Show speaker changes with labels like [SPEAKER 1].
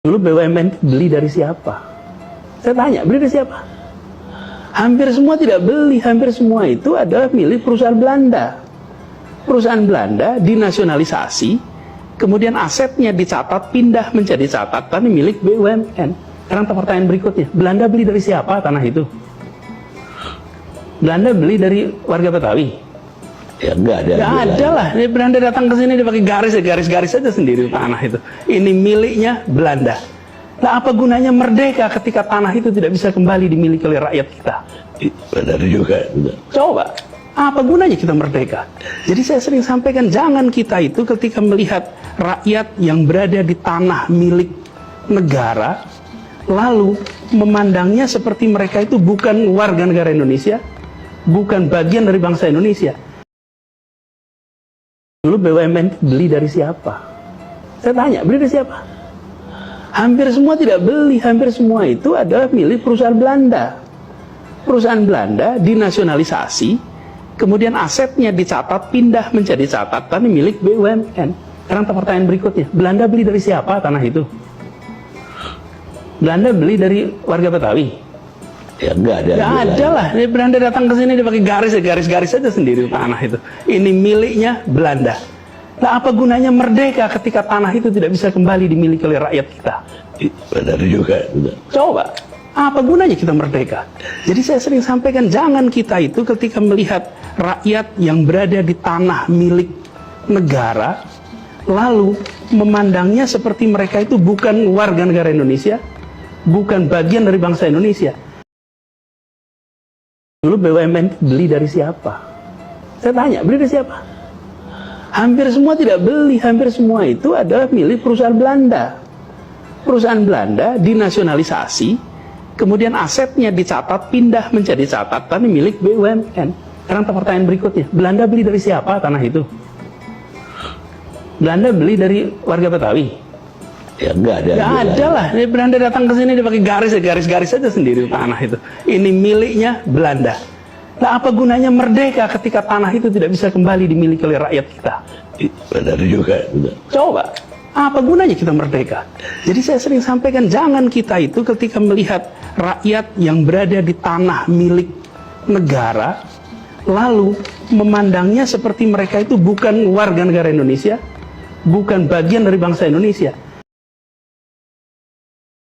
[SPEAKER 1] Dulu BUMN beli dari siapa? Saya tanya, beli dari siapa? Hampir semua tidak beli, hampir semua itu adalah milik perusahaan Belanda. Perusahaan Belanda dinasionalisasi, kemudian asetnya dicatat, pindah menjadi catatan milik BUMN. Sekarang pertanyaan berikutnya, Belanda beli dari siapa tanah itu? Belanda beli dari warga Betawi?
[SPEAKER 2] Ya enggak
[SPEAKER 1] ada lah. Belanda datang ke sini dia pakai garis aja sendiri tanah itu. Ini miliknya Belanda. Nah, apa gunanya merdeka ketika tanah itu tidak bisa kembali dimiliki oleh rakyat kita?
[SPEAKER 2] Benar juga.
[SPEAKER 1] Coba, apa gunanya kita merdeka? Jadi saya sering sampaikan, jangan kita itu ketika melihat rakyat yang berada di tanah milik negara, lalu memandangnya seperti mereka itu bukan warga negara Indonesia, bukan bagian dari bangsa Indonesia. Dulu BUMN beli dari siapa? Saya tanya, beli dari siapa? Hampir semua tidak beli, hampir semua itu adalah milik perusahaan Belanda. Perusahaan Belanda dinasionalisasi, kemudian asetnya dicatat, pindah menjadi catatan milik BUMN. Sekarang pertanyaan berikutnya, Belanda beli dari siapa tanah itu? Belanda beli dari warga Betawi?
[SPEAKER 2] Ya enggak
[SPEAKER 1] ada lah. Belanda datang ke sini dia pakai garis aja sendiri tanah itu. Ini miliknya Belanda. Nah, apa gunanya merdeka ketika tanah itu tidak bisa kembali dimiliki oleh rakyat kita?
[SPEAKER 2] Benar juga.
[SPEAKER 1] Coba, apa gunanya kita merdeka? Jadi saya sering sampaikan, jangan kita itu ketika melihat rakyat yang berada di tanah milik negara, lalu memandangnya seperti mereka itu bukan warga negara Indonesia, bukan bagian dari bangsa Indonesia. Dulu BUMN beli dari siapa? Saya tanya, beli dari siapa? Hampir semua tidak beli, hampir semua itu adalah milik perusahaan Belanda. Perusahaan Belanda dinasionalisasi, kemudian asetnya dicatat, pindah menjadi catatan milik BUMN. Sekarang pertanyaan berikutnya, Belanda beli dari siapa tanah itu? Belanda beli dari warga Betawi?
[SPEAKER 2] Ya enggak
[SPEAKER 1] ada lah. Belanda datang ke sini dia pakai garis aja sendiri tanah itu. Ini miliknya Belanda. Nah, apa gunanya merdeka ketika tanah itu tidak bisa kembali dimiliki oleh rakyat kita?
[SPEAKER 2] Benar juga.
[SPEAKER 1] Coba, apa gunanya kita merdeka? Jadi saya sering sampaikan, jangan kita itu ketika melihat rakyat yang berada di tanah milik negara, lalu memandangnya seperti mereka itu bukan warga negara Indonesia, bukan bagian dari bangsa Indonesia.